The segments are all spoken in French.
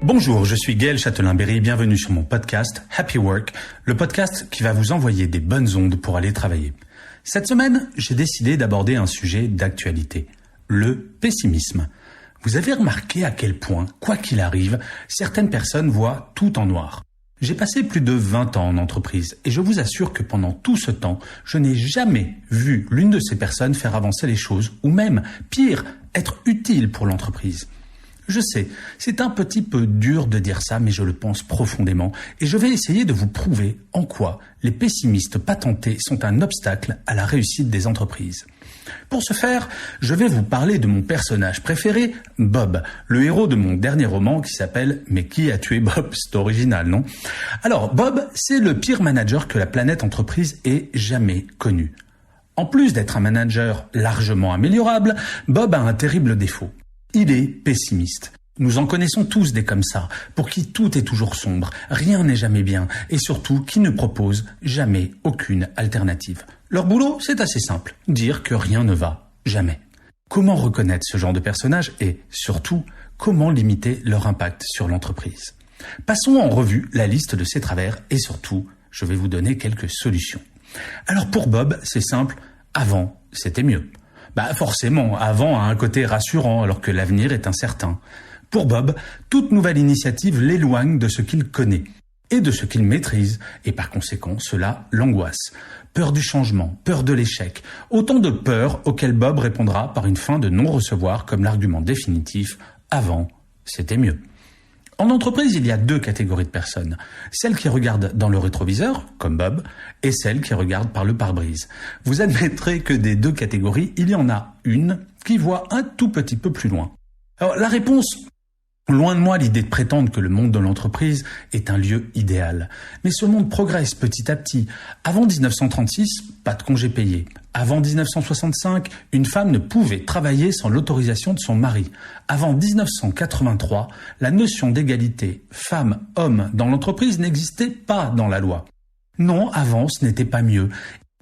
Bonjour, je suis Gaël Châtelain-Berry, bienvenue sur mon podcast Happy Work, le podcast qui va vous envoyer des bonnes ondes pour aller travailler. Cette semaine, j'ai décidé d'aborder un sujet d'actualité, le pessimisme. Vous avez remarqué à quel point, quoi qu'il arrive, certaines personnes voient tout en noir. J'ai passé plus de 20 ans en entreprise et je vous assure que pendant tout ce temps, je n'ai jamais vu l'une de ces personnes faire avancer les choses ou même, pire, être utile pour l'entreprise. Je sais, c'est un petit peu dur de dire ça, mais je le pense profondément et je vais essayer de vous prouver en quoi les pessimistes patentés sont un obstacle à la réussite des entreprises. Pour ce faire, je vais vous parler de mon personnage préféré, Bob, le héros de mon dernier roman qui s'appelle « Mais qui a tué Bob ?» C'est original, non? Alors, Bob, c'est le pire manager que la planète entreprise ait jamais connu. En plus d'être un manager largement améliorable, Bob a un terrible défaut. Il est pessimiste. Nous en connaissons tous des comme ça, pour qui tout est toujours sombre, rien n'est jamais bien, et surtout qui ne proposent jamais aucune alternative. Leur boulot, c'est assez simple, dire que rien ne va, jamais. Comment reconnaître ce genre de personnage et, surtout, comment limiter leur impact sur l'entreprise? Passons en revue la liste de ces travers et surtout, je vais vous donner quelques solutions. Alors pour Bob, c'est simple, avant, c'était mieux. Forcément, avant a un côté rassurant alors que l'avenir est incertain. Pour Bob, toute nouvelle initiative l'éloigne de ce qu'il connaît et de ce qu'il maîtrise et par conséquent, cela l'angoisse. Peur du changement, peur de l'échec, autant de peurs auxquelles Bob répondra par une fin de non-recevoir comme l'argument définitif « avant, c'était mieux ». En entreprise, il y a deux catégories de personnes. Celles qui regardent dans le rétroviseur, comme Bob, et celles qui regardent par le pare-brise. Vous admettrez que des deux catégories, il y en a une qui voit un tout petit peu plus loin. Alors, la réponse, loin de moi l'idée de prétendre que le monde de l'entreprise est un lieu idéal. Mais ce monde progresse petit à petit. Avant 1936, pas de congé payé. Avant 1965, une femme ne pouvait travailler sans l'autorisation de son mari. Avant 1983, la notion d'égalité femmes-hommes dans l'entreprise n'existait pas dans la loi. Non, avant, ce n'était pas mieux.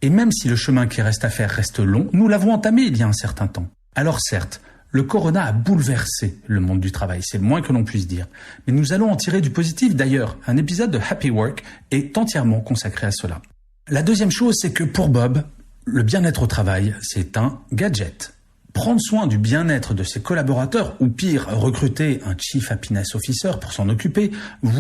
Et même si le chemin qui reste à faire reste long, nous l'avons entamé il y a un certain temps. Alors certes, le corona a bouleversé le monde du travail, c'est le moins que l'on puisse dire. Mais nous allons en tirer du positif. D'ailleurs, un épisode de Happy Work est entièrement consacré à cela. La deuxième chose, c'est que pour Bob, le bien-être au travail, c'est un gadget. Prendre soin du bien-être de ses collaborateurs, ou pire, recruter un Chief Happiness Officer pour s'en occuper,